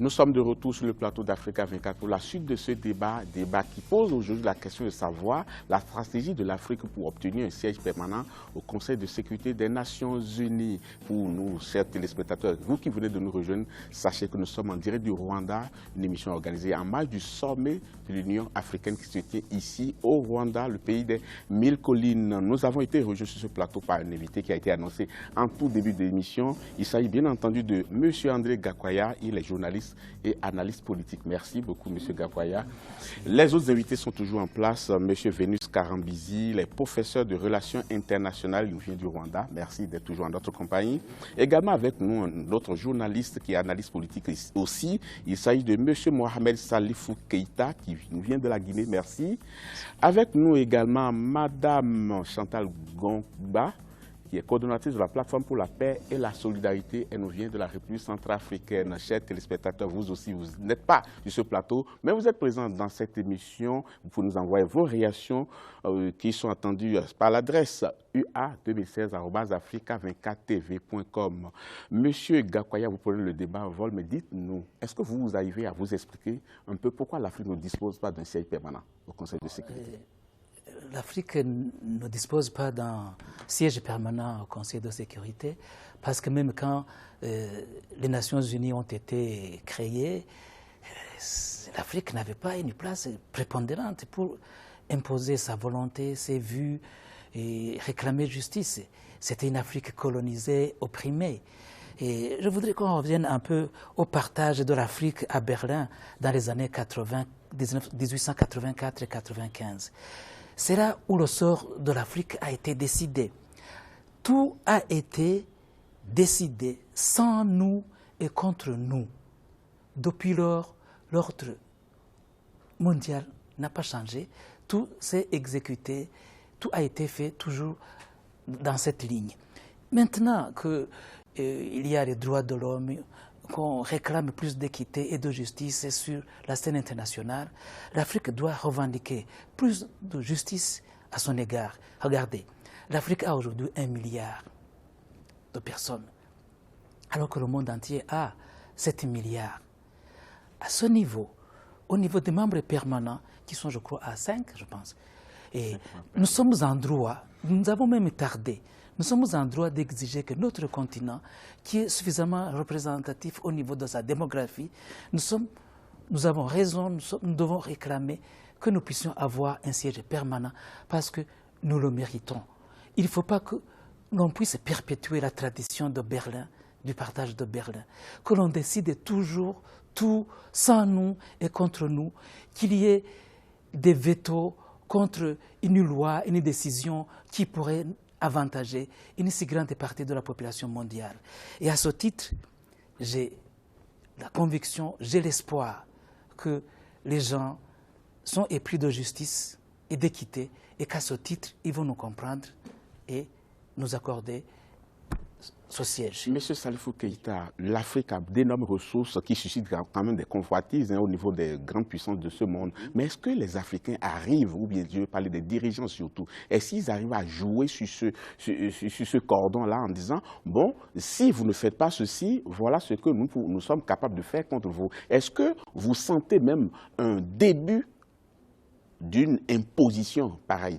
Nous sommes de retour sur le plateau d'Africa 24 pour la suite de ce débat qui pose aujourd'hui la question de savoir la stratégie de l'Afrique pour obtenir un siège permanent au Conseil de sécurité des Nations Unies. Pour nous, chers téléspectateurs, vous qui venez de nous rejoindre, sachez que nous sommes en direct du Rwanda, une émission organisée en marge du sommet de l'Union africaine qui se tient ici au Rwanda, le pays des 1000 collines. Nous avons été rejoints sur ce plateau par un invité qui a été annoncé en tout début de l'émission. Il s'agit bien entendu de M. André Gakwaya, il est journaliste et analyste politique. Merci beaucoup, M. Gakwaya. Les autres invités sont toujours en place. M. Vénus Karambizi, les professeurs de relations internationales, il vient du Rwanda. Merci d'être toujours en notre compagnie. Également avec nous, un autre journaliste qui est analyste politique aussi. Il s'agit de M. Mohamed Salifou Keïta, qui nous vient de la Guinée. Merci. Avec nous également Mme Chantal Gongba, qui est coordonnatrice de la plateforme pour la paix et la solidarité. Elle nous vient de la République centrafricaine. Chers téléspectateurs, vous aussi, vous n'êtes pas sur ce plateau, mais vous êtes présents dans cette émission. Vous pouvez nous envoyer vos réactions qui sont attendues par l'adresse ua2016@africa24tv.com. Monsieur Gakwaya, vous prenez le débat en vol, mais dites-nous, est-ce que vous arrivez à vous expliquer un peu pourquoi l'Afrique ne dispose pas d'un siège permanent au Conseil de sécurité? L'Afrique ne dispose pas d'un siège permanent au Conseil de sécurité parce que même quand les Nations Unies ont été créées, l'Afrique n'avait pas une place prépondérante pour imposer sa volonté, ses vues et réclamer justice. C'était une Afrique colonisée, opprimée. Et je voudrais qu'on revienne un peu au partage de l'Afrique à Berlin dans les années 1884 et 95. C'est là où le sort de l'Afrique a été décidé. Tout a été décidé sans nous et contre nous. Depuis lors, l'ordre mondial n'a pas changé. Tout s'est exécuté, tout a été fait toujours dans cette ligne. Maintenant qu'il y a les droits de l'homme, qu'on réclame plus d'équité et de justice sur la scène internationale, l'Afrique doit revendiquer plus de justice à son égard. Regardez, l'Afrique a aujourd'hui 1 milliard de personnes, alors que le monde entier a 7 milliards. À ce niveau, au niveau des membres permanents, qui sont je crois à 5, je pense, et nous sommes en droit, nous avons même tardé, nous sommes en droit d'exiger que notre continent, qui est suffisamment représentatif au niveau de sa démographie, nous avons raison, nous devons réclamer que nous puissions avoir un siège permanent parce que nous le méritons. Il ne faut pas que l'on puisse perpétuer la tradition de Berlin, du partage de Berlin, que l'on décide toujours tout sans nous et contre nous, qu'il y ait des vétos contre une loi, une décision qui pourrait avantager une si grande partie de la population mondiale. Et à ce titre, j'ai la conviction, j'ai l'espoir que les gens sont épris de justice et d'équité et qu'à ce titre, ils vont nous comprendre et nous accorder ce siège. Monsieur Salifou Keïta, l'Afrique a d'énormes ressources qui suscitent quand même des convoitises au niveau des grandes puissances de ce monde. Mais est-ce que les Africains arrivent, ou bien je veux parler des dirigeants surtout, est-ce qu'ils arrivent à jouer sur ce cordon-là en disant, bon, si vous ne faites pas ceci, voilà ce que nous sommes capables de faire contre vous. Est-ce que vous sentez même un début d'une imposition pareille?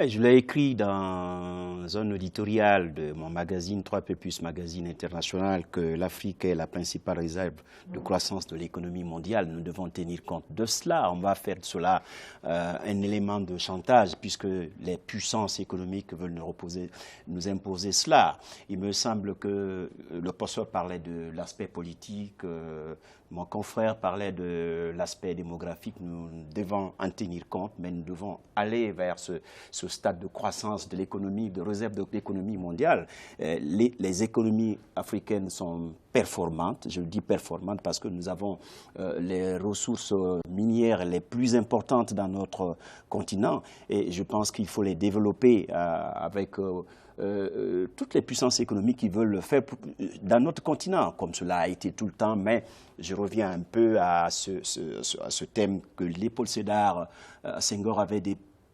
Je l'ai écrit dans un éditorial de mon magazine 3P+, magazine international, que l'Afrique est la principale réserve de croissance de l'économie mondiale. Nous devons tenir compte de cela. On va faire de cela un élément de chantage, puisque les puissances économiques veulent nous imposer cela. Il me semble que le professeur parlait de l'aspect politique, mon confrère parlait de l'aspect démographique. Nous devons en tenir compte, mais nous devons aller vers ce stade de croissance de l'économie, de réserve de l'économie mondiale. Les économies africaines sont performantes. Je dis performantes parce que nous avons les ressources minières les plus importantes dans notre continent. Et je pense qu'il faut les développer avec toutes les puissances économiques qui veulent le faire dans notre continent, comme cela a été tout le temps. Mais je reviens un peu à ce thème que Léopold Sédar Senghor avait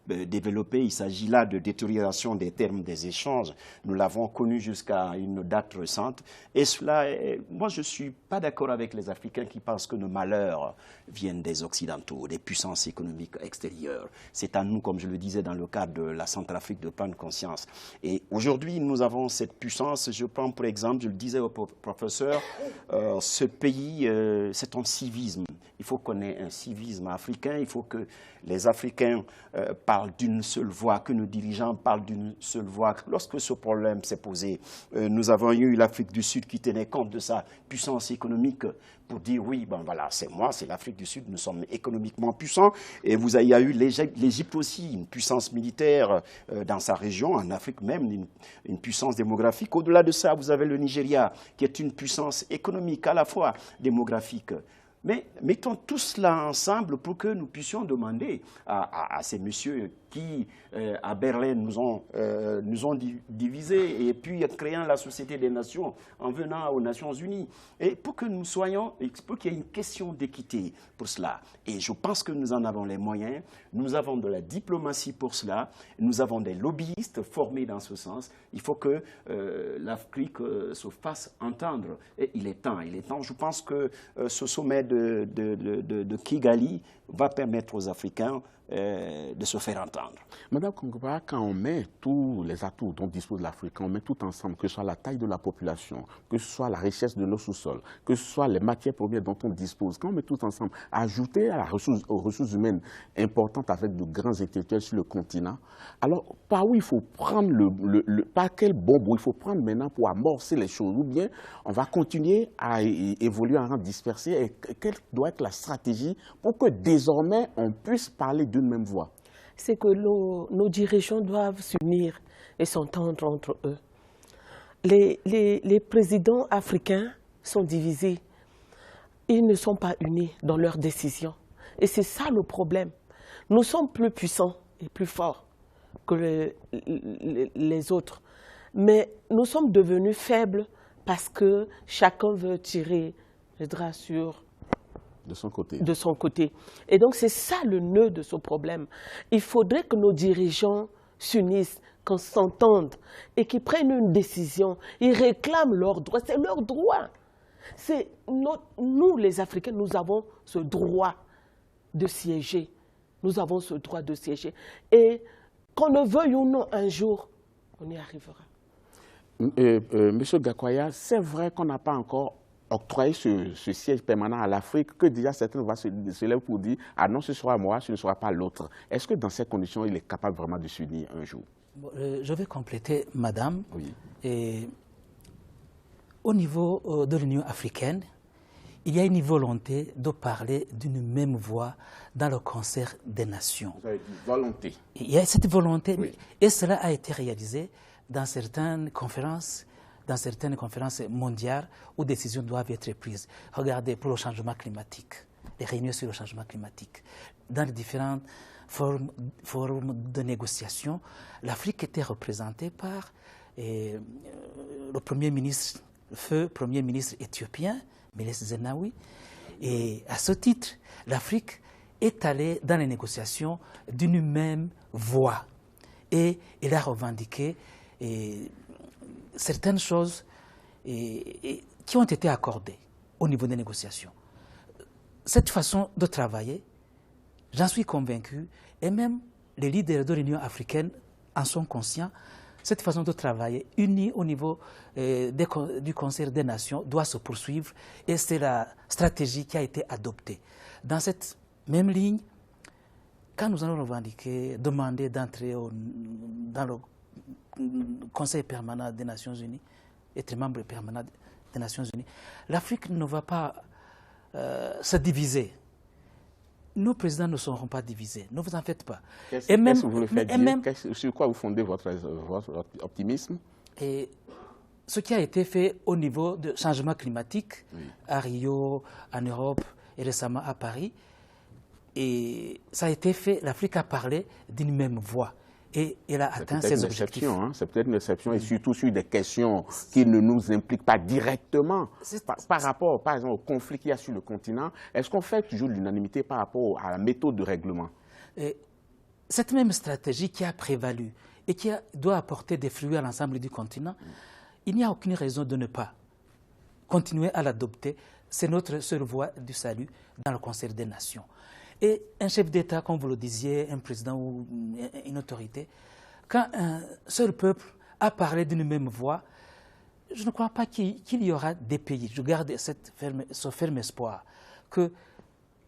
développer. Il s'agit là de détérioration des termes des échanges. Nous l'avons connu jusqu'à une date récente. Et cela, moi, je ne suis pas d'accord avec les Africains qui pensent que nos malheurs viennent des Occidentaux, des puissances économiques extérieures. C'est à nous, comme je le disais dans le cadre de la Centrafrique, de prendre conscience. Et aujourd'hui, nous avons cette puissance. Je prends pour exemple, je le disais au professeur, ce pays, c'est un civisme. Il faut qu'on ait un civisme africain. Il faut que les Africains parlent d'une seule voix, que nos dirigeants parlent d'une seule voix. Lorsque ce problème s'est posé, nous avons eu l'Afrique du Sud qui tenait compte de sa puissance économique pour dire oui, ben voilà, c'est moi, c'est l'Afrique du Sud, nous sommes économiquement puissants. Et il y a eu l'Égypte aussi, une puissance militaire dans sa région, en Afrique même, une puissance démographique. Au-delà de ça, vous avez le Nigeria, qui est une puissance économique à la fois démographique. Mais mettons tout cela ensemble pour que nous puissions demander à ces messieurs qui, à Berlin, nous ont divisés et puis créant la Société des Nations en venant aux Nations Unies. Et pour que nous soyons, pour qu'il y ait une question d'équité pour cela. Et je pense que nous en avons les moyens, nous avons de la diplomatie pour cela, nous avons des lobbyistes formés dans ce sens. Il faut que l'Afrique se fasse entendre. Et il est temps. Je pense que ce sommet de Kigali va permettre aux Africains de se faire entendre. Madame Kongba, quand on met tous les atouts dont dispose l'Afrique, quand on met tout ensemble, que ce soit la taille de la population, que ce soit la richesse de nos sous-sols, que ce soit les matières premières dont on dispose, quand on met tout ensemble, ajouter aux ressources humaines importantes avec de grands intellectuels sur le continent, alors par où il faut prendre par quel bon bout il faut prendre maintenant pour amorcer les choses, ou bien on va continuer à évoluer en rang dispersé, et quelle doit être la stratégie pour que désormais on puisse parler d'une même voix? C'est que nos dirigeants doivent s'unir et s'entendre entre eux. Les présidents africains sont divisés. Ils ne sont pas unis dans leurs décisions. Et c'est ça le problème. Nous sommes plus puissants et plus forts que les autres. Mais nous sommes devenus faibles parce que chacun veut tirer le drap sur de son côté. De son côté. Et donc, c'est ça le nœud de ce problème. Il faudrait que nos dirigeants s'unissent, qu'on s'entende et qu'ils prennent une décision. Ils réclament leurs droits. C'est leur droit. Nous, les Africains, nous avons ce droit de siéger. Nous avons ce droit de siéger. Et qu'on le veuille ou non, un jour, on y arrivera. Monsieur Gakwaya, c'est vrai qu'on n'a pas encore octroyer ce siège permanent à l'Afrique, que déjà certaines voix se lèvent pour dire « Ah non, ce sera moi, ce ne sera pas l'autre ». Est-ce que dans ces conditions, il est capable vraiment de s'unir un jour? Je vais compléter, madame. Oui. Et au niveau de l'Union africaine, il y a une volonté de parler d'une même voix dans le concert des nations. Vous avez dit volonté. Il y a cette volonté, oui. Et cela a été réalisé dans certaines conférences mondiales où des décisions doivent être prises. Regardez pour le changement climatique, les réunions sur le changement climatique. Dans les différentes formes de négociation, l'Afrique était représentée par le Premier ministre éthiopien, Meles Zenawi. Et à ce titre, l'Afrique est allée dans les négociations d'une même voix. Et il a revendiqué certaines choses qui ont été accordées au niveau des négociations. Cette façon de travailler, j'en suis convaincu, et même les leaders de l'Union africaine en sont conscients, cette façon de travailler, unie au niveau du Conseil des Nations, doit se poursuivre, et c'est la stratégie qui a été adoptée. Dans cette même ligne, quand nous allons demander d'entrer dans le Conseil permanent des Nations Unies, être membre permanent des Nations Unies, l'Afrique ne va pas se diviser. Nos présidents ne seront pas divisés, ne vous en faites pas. Qu'est-ce que vous voulez faire dire? Sur quoi vous fondez votre optimisme? Et ce qui a été fait au niveau du changement climatique, oui, à Rio, en Europe et récemment à Paris, et ça a été fait, l'Afrique a parlé d'une même voix. Et elle a atteint ses objectifs. C'est peut-être une exception, et surtout sur des questions qui ne nous impliquent pas directement. Par rapport, par exemple, au conflit qu'il y a sur le continent, est-ce qu'on fait toujours l'unanimité par rapport à la méthode de règlement? cette même stratégie qui a prévalu et qui doit apporter des fruits à l'ensemble du continent, il n'y a aucune raison de ne pas continuer à l'adopter. C'est notre seule voie du salut dans le concert des nations. Et un chef d'État, comme vous le disiez, un président ou une autorité, quand un seul peuple a parlé d'une même voix, je ne crois pas qu'il y aura des pays. Je garde ce ferme espoir qu'il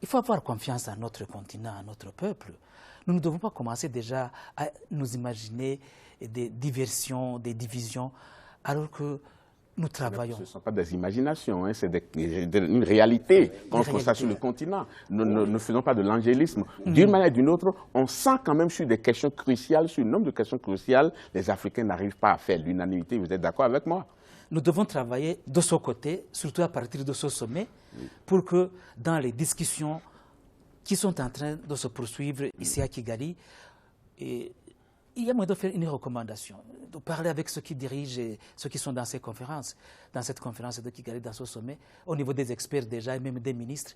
faut avoir confiance à notre continent, à notre peuple. Nous ne devons pas commencer déjà à nous imaginer des diversions, des divisions, alors que nous travaillons. Ce ne sont pas des imaginations, hein, c'est une réalité qu'on constate sur le continent. Ne faisons pas de l'angélisme. D'une manière ou d'une autre, on sent quand même sur des questions cruciales, sur un nombre de questions cruciales, les Africains n'arrivent pas à faire l'unanimité. Vous êtes d'accord avec moi? Nous devons travailler de ce côté, surtout à partir de ce sommet, pour que dans les discussions qui sont en train de se poursuivre ici à Kigali, il y a moyen de faire une recommandation, de parler avec ceux qui dirigent et ceux qui sont dans ces conférences, dans cette conférence de Kigali, dans ce sommet, au niveau des experts déjà et même des ministres.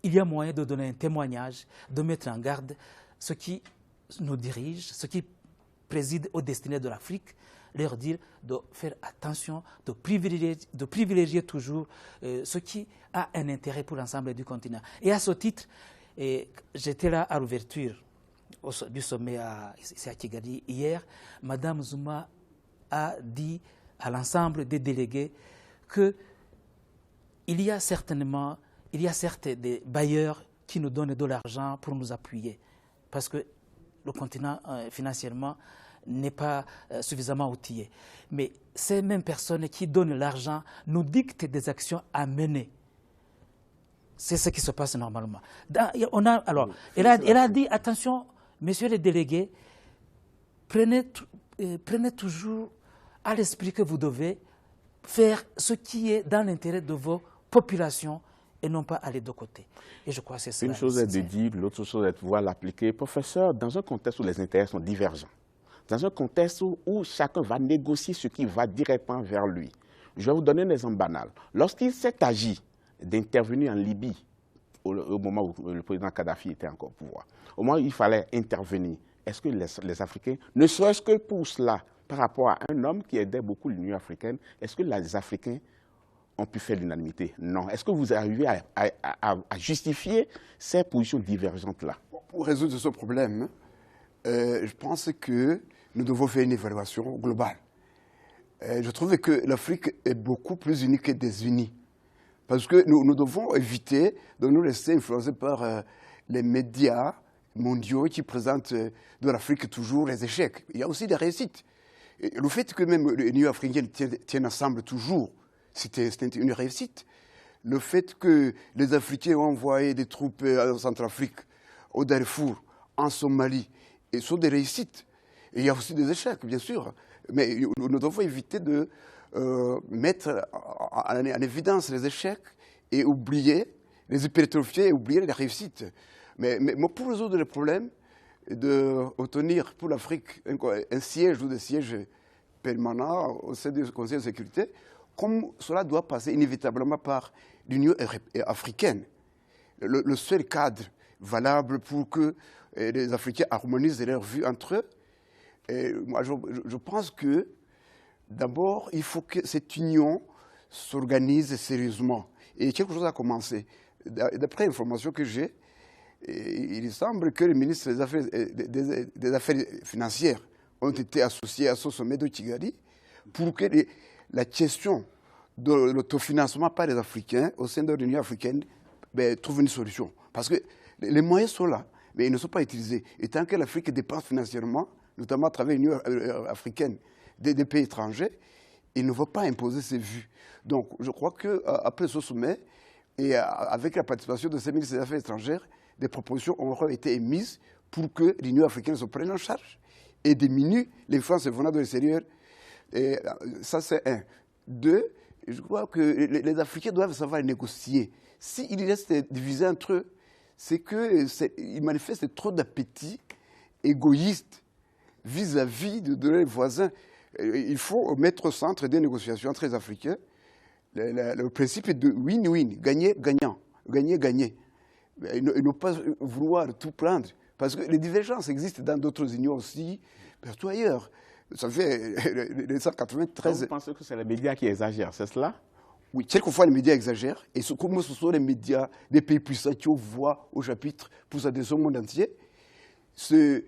Il y a moyen de donner un témoignage, de mettre en garde ceux qui nous dirigent, ceux qui président aux destinées de l'Afrique, leur dire de faire attention, de privilégier toujours ce qui a un intérêt pour l'ensemble du continent. Et à ce titre, j'étais là à l'ouverture du sommet ici à Kigali hier. Madame Zuma a dit à l'ensemble des délégués qu'il y a certes des bailleurs qui nous donnent de l'argent pour nous appuyer, parce que le continent financièrement n'est pas suffisamment outillé. Mais ces mêmes personnes qui donnent l'argent nous dictent des actions à mener. C'est ce qui se passe normalement. Elle a dit, attention, messieurs les délégués, prenez toujours à l'esprit que vous devez faire ce qui est dans l'intérêt de vos populations et non pas aller de côté. Et je crois que c'est ça. Une chose est de dire, l'autre chose est de pouvoir l'appliquer. Professeur, dans un contexte où les intérêts sont divergents, dans un contexte où chacun va négocier ce qui va directement vers lui. Je vais vous donner un exemple banal. Lorsqu'il s'est agi d'intervenir en Libye, au moment où le président Kadhafi était encore au pouvoir, au moment où il fallait intervenir, est-ce que les Africains, ne serait-ce que pour cela, par rapport à un homme qui aidait beaucoup l'Union africaine, est-ce que les Africains ont pu faire l'unanimité? Non. Est-ce que vous arrivez à justifier ces positions divergentes-là? Pour résoudre ce problème, je pense que nous devons faire une évaluation globale. Je trouve que l'Afrique est beaucoup plus unie que désunie. Parce que nous devons éviter de nous laisser influencer par les médias mondiaux qui présentent de l'Afrique toujours les échecs. Il y a aussi des réussites. Et le fait que même l'Union africaine tienne ensemble toujours, c'était une réussite. Le fait que les Africains ont envoyé des troupes en Centrafrique, au Darfour, en Somalie, et sont des réussites. Et il y a aussi des échecs, bien sûr. Mais nous devons éviter de mettre en évidence les échecs et oublier, les hypertrophier et oublier les réussites. Mais pour résoudre les problèmes, d'obtenir pour l'Afrique un siège ou des sièges permanents au sein du Conseil de sécurité, comme cela doit passer inévitablement par l'Union africaine. Le seul cadre valable pour que les Africains harmonisent leurs vues entre eux. Et moi, je pense que d'abord, il faut que cette union s'organise sérieusement. Et quelque chose a commencé. D'après l'information que j'ai, il semble que les ministres des Affaires financières ont été associés à ce sommet de Kigali pour que la question de l'autofinancement par les Africains au sein de l'Union africaine trouve une solution. Parce que les moyens sont là, mais ils ne sont pas utilisés. Et tant que l'Afrique dépense financièrement, notamment à travers l'Union africaine, des pays étrangers, il ne faut pas imposer ses vues. Donc, je crois qu'après ce sommet, et avec la participation de ces ministres des Affaires étrangères, des propositions auront été émises pour que l'Union africaine se prenne en charge et diminue l'influence venant de l'extérieur. Et ça, c'est un. Deux, je crois que les Africains doivent savoir négocier. S'ils restent divisés entre eux, c'est qu'ils manifestent trop d'appétit égoïste vis-à-vis de leurs voisins. Il faut mettre au centre des négociations entre les Africains le principe de win-win, gagner-gagnant, gagner-gagner. Et ne pas vouloir tout prendre Parce que les divergences existent dans d'autres unions aussi, partout ailleurs. Ça fait 1993... Vous pensez que c'est les médias qui exagèrent, c'est cela? Oui, quelquefois les médias exagèrent, et comme ce sont les médias des pays puissants qui ont voix au chapitre pour s'adresser au monde entier, ceux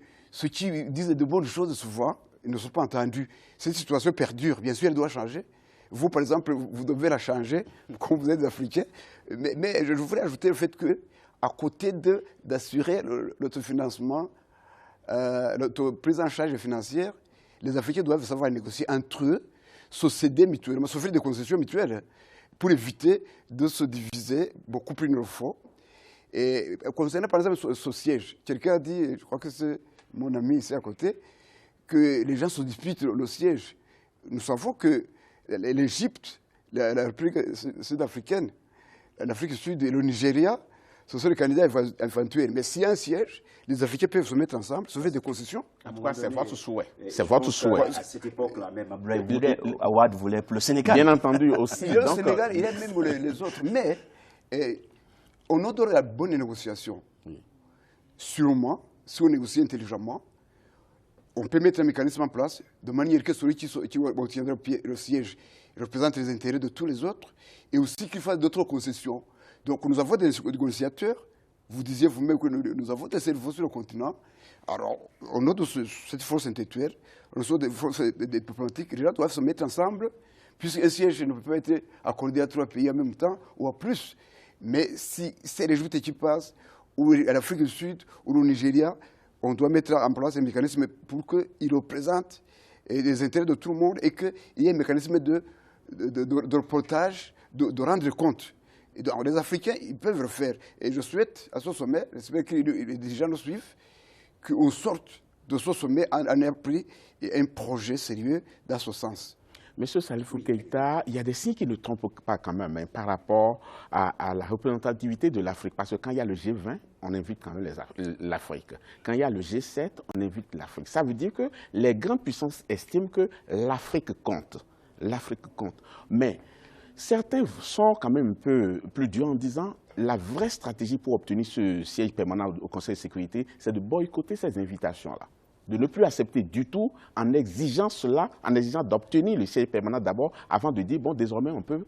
qui disent de bonnes choses souvent ne sont pas entendus. Cette situation perdure, bien sûr, elle doit changer. Vous, par exemple, vous devez la changer, comme vous êtes africain, mais je voudrais ajouter le fait que, à côté d'assurer l'autofinancement, notre prise en charge financière, les Africains doivent savoir négocier entre eux, se céder mutuellement, s'offrir des concessions mutuelles pour éviter de se diviser beaucoup plus une fois. Et concernant par exemple ce siège, quelqu'un a dit, je crois que c'est mon ami ici à côté, que les gens se disputent le siège. Nous savons que l'Égypte, la République sud-africaine, l'Afrique du Sud et le Nigeria, ce sont les candidats éventuels. Mais s'il y a un siège, les Africains peuvent se mettre ensemble, se faire des concessions. En tout cas, c'est votre souhait. C'est votre souhait. À cette époque-là, même Awad voulait pour le Sénégal. Bien entendu aussi. Il y a le Sénégal, il y a même les autres. Mais au nom de la bonne négociation, sûrement, si on négocie intelligemment, on peut mettre un mécanisme en place de manière que celui qui obtiendra le siège représente les intérêts de tous les autres et aussi qu'il fasse d'autres concessions. Donc nous avons des négociateurs, vous disiez vous-même que nous avons des cerveaux sur le continent. Alors, au nom de cette force intellectuelle, au nom des forces diplomatiques, les gens doivent se mettre ensemble, puisqu'un siège ne peut pas être accordé à 3 pays en même temps ou à plus. Mais si c'est les joutes qui passent, ou à l'Afrique du Sud, ou au Nigeria, on doit mettre en place un mécanisme pour qu'il représente les intérêts de tout le monde et qu'il y ait un mécanisme de reportage, de rendre compte. Et donc, les Africains, ils peuvent le faire. Et je souhaite, à ce sommet, j'espère que les dirigeants nous suivent, qu'on sorte de ce sommet en ayant pris un projet sérieux dans ce sens. Monsieur Salifou Keïta, il y a des signes qui ne trompent pas quand même par rapport à la représentativité de l'Afrique. Parce que quand il y a le G20, on invite quand même l'Afrique. Quand il y a le G7, on invite l'Afrique. Ça veut dire que les grandes puissances estiment que l'Afrique compte. L'Afrique compte. Mais certains sont quand même un peu plus durs en disant la vraie stratégie pour obtenir ce siège permanent au Conseil de sécurité, c'est de boycotter ces invitations-là. De ne plus accepter du tout en exigeant cela, en exigeant d'obtenir le siège permanent d'abord, avant de dire, bon, désormais, on peut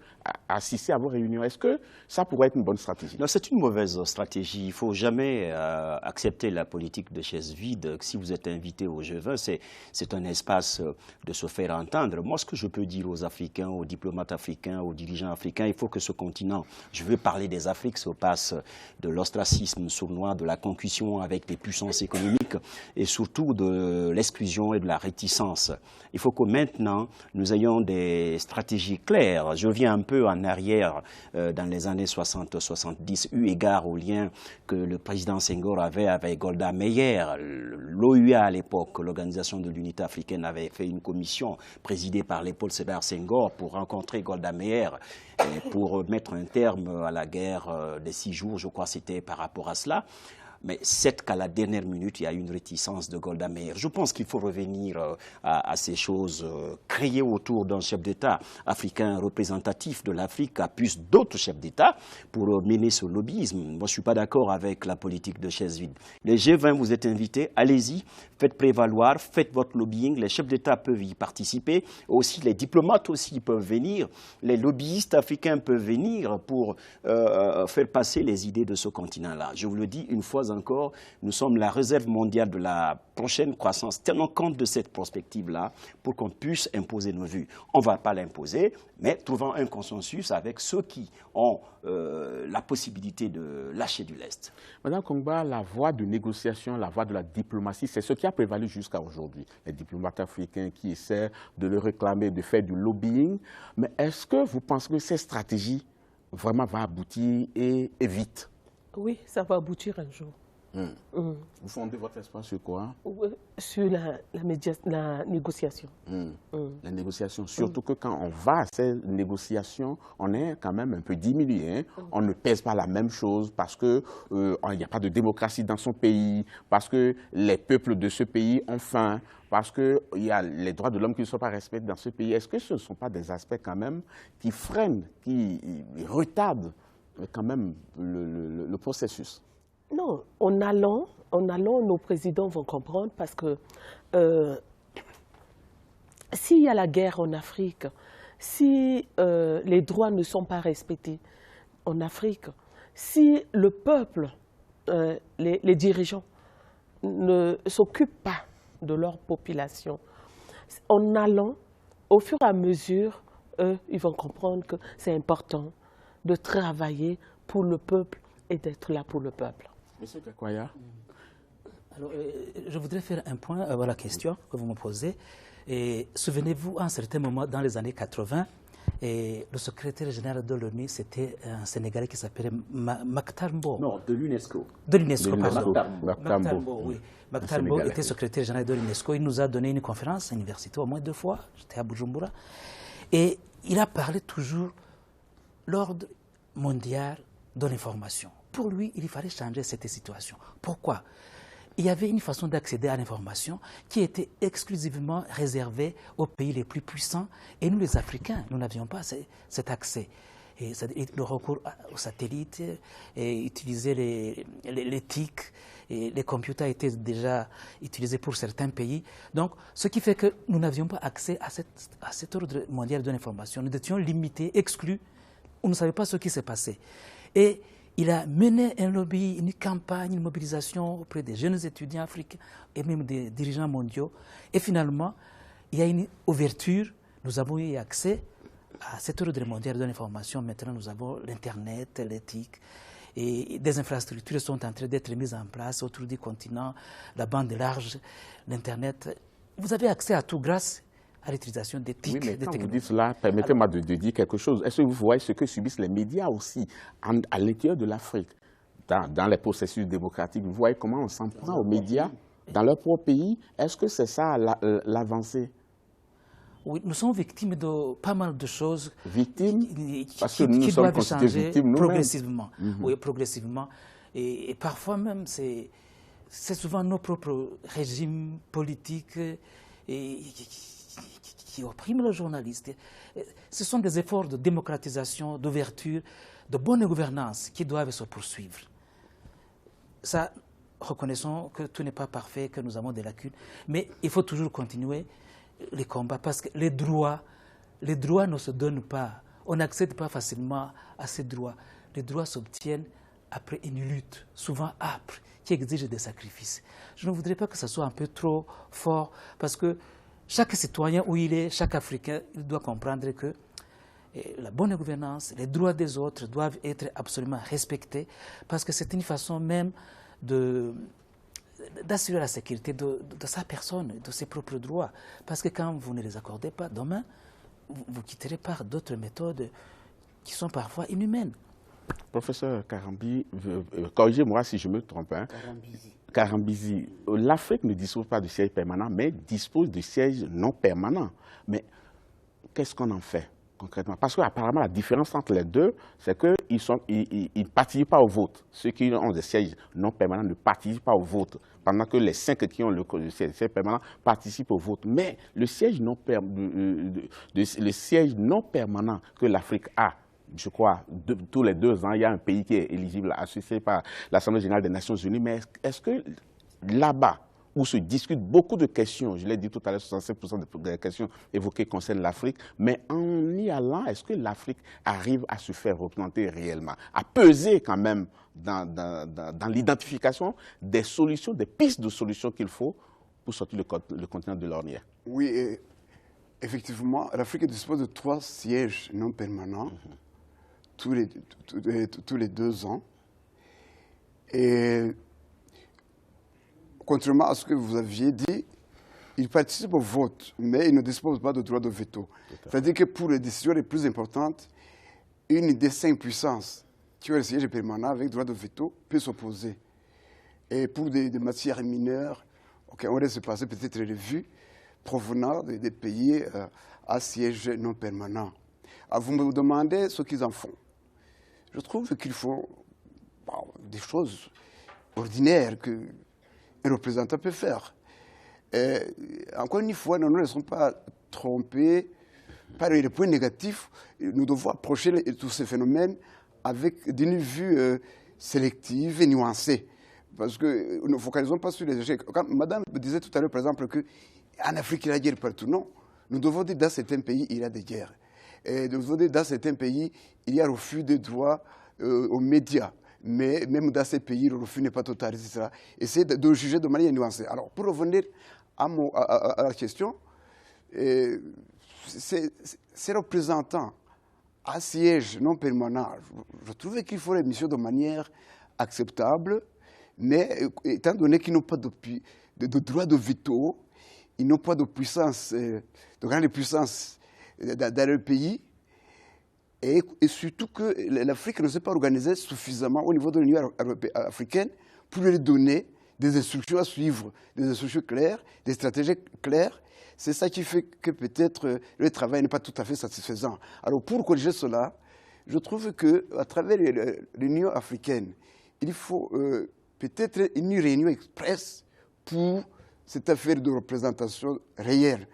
assister à vos réunions. Est-ce que ça pourrait être une bonne stratégie? Non, c'est une mauvaise stratégie. Il ne faut jamais accepter la politique de chaise vide. Si vous êtes invité au G20, c'est un espace de se faire entendre. Moi, ce que je peux dire aux Africains, aux diplomates africains, aux dirigeants africains, il faut que ce continent, je veux parler des Afriques, se passe de l'ostracisme sournois, de la concussion avec des puissances économiques et surtout de l'exclusion et de la réticence. Il faut que maintenant, nous ayons des stratégies claires. Je viens un peu en arrière dans les années 60-70, eu égard au lien que le président Senghor avait avec Golda Meir. L'OUA à l'époque, l'Organisation de l'Unité africaine, avait fait une commission présidée par Léopold Sédar Senghor pour rencontrer Golda Meir et pour mettre un terme à la guerre des 6 jours, je crois que c'était par rapport à cela. Mais c'est qu'à la dernière minute, il y a eu une réticence de Golda Meir. Je pense qu'il faut revenir à ces choses, créées autour d'un chef d'État africain représentatif de l'Afrique, à plus d'autres chefs d'État, pour mener ce lobbyisme. Moi, je ne suis pas d'accord avec la politique de chaise vide. Les G20, vous êtes invités, allez-y, faites prévaloir, faites votre lobbying. Les chefs d'État peuvent y participer. Aussi, les diplomates aussi peuvent venir. Les lobbyistes africains peuvent venir pour faire passer les idées de ce continent-là. Je vous le dis une fois encore, nous sommes la réserve mondiale de la prochaine croissance. Tenons compte de cette perspective-là pour qu'on puisse imposer nos vues. On ne va pas l'imposer, mais trouvons un consensus avec ceux qui ont la possibilité de lâcher du lest. Madame Kongba, la voie de négociation, la voie de la diplomatie, c'est ce qui a prévalu jusqu'à aujourd'hui. Les diplomates africains qui essaient de le réclamer, de faire du lobbying. Mais est-ce que vous pensez que cette stratégie vraiment va aboutir et vite? Oui, ça va aboutir un jour. Vous fondez votre espoir sur quoi? Sur la négociation. La négociation, surtout que quand on va à ces négociations, on est quand même un peu diminué. Hein? On ne pèse pas la même chose parce qu'il n'y a pas de démocratie dans son pays, parce que les peuples de ce pays ont faim, parce qu'il y a les droits de l'homme qui ne sont pas respectés dans ce pays. Est-ce que ce ne sont pas des aspects quand même qui freinent, qui retardent quand même le processus? Non, en allant en allant, nos présidents vont comprendre parce que s'il y a la guerre en Afrique, si les droits ne sont pas respectés en Afrique, si le peuple, les dirigeants ne s'occupent pas de leur population, en allant, au fur et à mesure, eux, ils vont comprendre que c'est important de travailler pour le peuple et d'être là pour le peuple. Monsieur Gakwaya. Alors, je voudrais faire un point à la question que vous me posez. Souvenez-vous, à un certain moment, dans les années 80, le secrétaire général de l'ONU, c'était un Sénégalais qui s'appelait Mactar Mbow. Non, de l'UNESCO. De l'UNESCO, pardon. Mactar Mbow, oui. Mactar Mbow était secrétaire général de l'UNESCO. Il nous a donné une conférence à l'université au moins 2 fois. J'étais à Bujumbura. Et il a parlé toujours l'ordre mondial de l'information. Pour lui, il fallait changer cette situation. Pourquoi ? Il y avait une façon d'accéder à l'information qui était exclusivement réservée aux pays les plus puissants. Et nous, les Africains, nous n'avions pas cet accès. Et le recours aux satellites, et utiliser les TIC, et les computers étaient déjà utilisés pour certains pays. Donc, ce qui fait que nous n'avions pas accès à cet ordre mondial de l'information. Nous étions limités, exclus. On ne savait pas ce qui s'est passé. Et il a mené un lobby, une campagne, une mobilisation auprès des jeunes étudiants africains et même des dirigeants mondiaux. Et finalement, il y a une ouverture. Nous avons eu accès à cet ordre mondial de l'information. Maintenant, nous avons l'Internet, l'éthique. Et des infrastructures sont en train d'être mises en place autour du continent, la bande large, l'Internet. Vous avez accès à tout grâce à l'utilisation des TIC. Oui, mais quand vous dites cela, permettez-moi de dire quelque chose. Est-ce que vous voyez ce que subissent les médias aussi à l'intérieur de l'Afrique, dans les processus démocratiques? Vous voyez comment on s'en prend aux médias dans leur propre pays? Est-ce que c'est ça l'avancée? Oui, nous sommes victimes de pas mal de choses. Victimes? Parce que nous qui sommes doivent constitués changer victimes nous-mêmes. progressivement. Oui, progressivement. Et parfois même, c'est souvent nos propres régimes politiques qui oppriment le journaliste. Ce sont des efforts de démocratisation, d'ouverture, de bonne gouvernance qui doivent se poursuivre. Ça, reconnaissons que tout n'est pas parfait, que nous avons des lacunes, mais il faut toujours continuer les combats parce que les droits ne se donnent pas. On n'accède pas facilement à ces droits. Les droits s'obtiennent après une lutte, souvent âpre, qui exige des sacrifices. Je ne voudrais pas que ce soit un peu trop fort parce que chaque citoyen où il est, chaque Africain, il doit comprendre que la bonne gouvernance, les droits des autres doivent être absolument respectés parce que c'est une façon même d'assurer la sécurité de sa personne, de ses propres droits. Parce que quand vous ne les accordez pas, demain, vous quitterez par d'autres méthodes qui sont parfois inhumaines. Professeur Karambi, corrigez-moi si je me trompe. Hein. Karambizi, l'Afrique ne dispose pas de siège permanent, mais dispose de sièges non permanents. Mais qu'est-ce qu'on en fait concrètement? Parce qu'apparemment, la différence entre les deux, c'est qu'ils ne participent pas au vote. Ceux qui ont des sièges non permanents ne participent pas au vote, pendant que les 5 qui ont le siège permanent participent au vote. Mais le siège non permanent que l'Afrique a, je crois, tous les 2 ans, il y a un pays qui est éligible, associé par l'Assemblée générale des Nations Unies. Mais est-ce que là-bas, où se discutent beaucoup de questions, je l'ai dit tout à l'heure, 65% des questions évoquées concernent l'Afrique, mais en y allant, est-ce que l'Afrique arrive à se faire représenter réellement, à peser quand même dans l'identification des solutions, des pistes de solutions qu'il faut pour sortir le continent de l'ornière? Oui, effectivement, l'Afrique dispose de 3 sièges non permanents. Tous les 2 ans. Et contrairement à ce que vous aviez dit, ils participent au vote, mais ils ne disposent pas de droit de veto. C'est-à-dire que pour les décisions les plus importantes, une des 5 puissances qui ont le siège permanent avec droit de veto peut s'opposer. Et pour des matières mineures, on laisse passer peut-être les vues provenant des pays à siège non permanent. Alors vous me demandez ce qu'ils en font. Je trouve qu'ils font des choses ordinaires qu'un représentant peut faire. Encore une fois, nous ne nous laissons pas tromper par les points négatifs. Nous devons approcher tous ces phénomènes avec d'une vue sélective et nuancée. Parce que nous ne focalisons pas sur les échecs. Quand Madame disait tout à l'heure, par exemple, qu'en Afrique, il y a la guerre partout. Non. Nous devons dire que dans certains pays, il y a des guerres. Et nous devons dire que dans certains pays, il y a refus de droits aux médias. Mais même dans ces pays, le refus n'est pas total, etc. Essayez de le juger de manière nuancée. Alors, pour revenir à la question, ces représentants à siège non permanent, je trouvais qu'il faut les missions de manière acceptable, mais étant donné qu'ils n'ont pas de droit de veto, ils n'ont pas de puissance, de grande puissance dans le pays, et surtout que l'Afrique ne s'est pas organisée suffisamment au niveau de l'Union africaine pour lui donner des instructions à suivre, des instructions claires, des stratégies claires. C'est ça qui fait que peut-être le travail n'est pas tout à fait satisfaisant. Alors pour corriger cela, je trouve qu'à travers l'Union africaine, il faut peut-être une réunion express pour cette affaire de représentation réelle.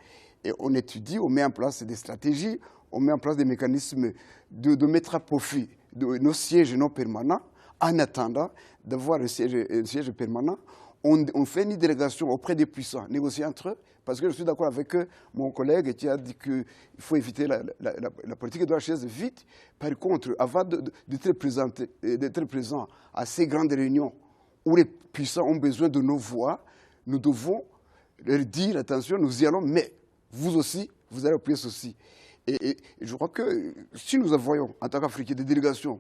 Et on étudie, on met en place des stratégies, on met en place des mécanismes de mettre à profit nos sièges non permanents en attendant d'avoir un siège permanent. On fait une délégation auprès des puissants, négocier entre eux, parce que je suis d'accord avec mon collègue qui a dit qu'il faut éviter la politique de la chaise vite. Par contre, avant d'être présent à ces grandes réunions où les puissants ont besoin de nos voix, nous devons leur dire, attention, nous y allons, mais vous aussi, vous allez appuyer ceci. Et je crois que si nous envoyons, en tant qu'Africains, des délégations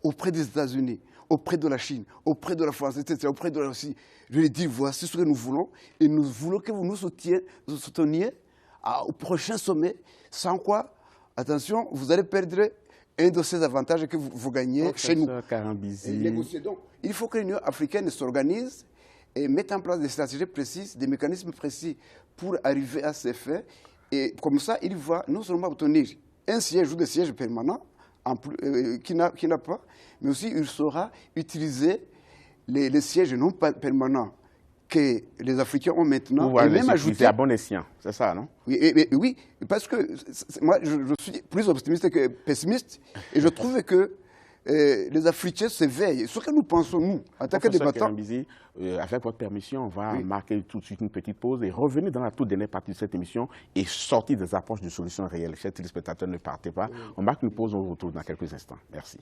auprès des États-Unis, auprès de la Chine, auprès de la France, etc., auprès de la Russie, je vais dire, voici ce que nous voulons, et nous voulons que vous nous souteniez au prochain sommet, sans quoi, attention, vous allez perdre un de ces avantages que vous gagnez chez nous. Donc, il faut que l'Union africaine s'organise et mette en place des stratégies précises, des mécanismes précis pour arriver à ces faits. Et comme ça, il va non seulement obtenir un siège ou des sièges permanents, qui n'a pas, mais aussi il saura utiliser les sièges non permanents que les Africains ont maintenant. Et même ajouter à bon escient, c'est ça, non? Oui, parce que moi, je suis plus optimiste que pessimiste, et je trouve que les Africains s'éveillent. Ce que nous pensons, nous, en tant que débattants. Avec votre permission, on va marquer tout de suite une petite pause et revenir dans la toute dernière partie de cette émission et sortir des approches de solutions réelles. Chers téléspectateurs, ne partez pas. On marque une pause, on vous retrouve dans quelques instants. Merci.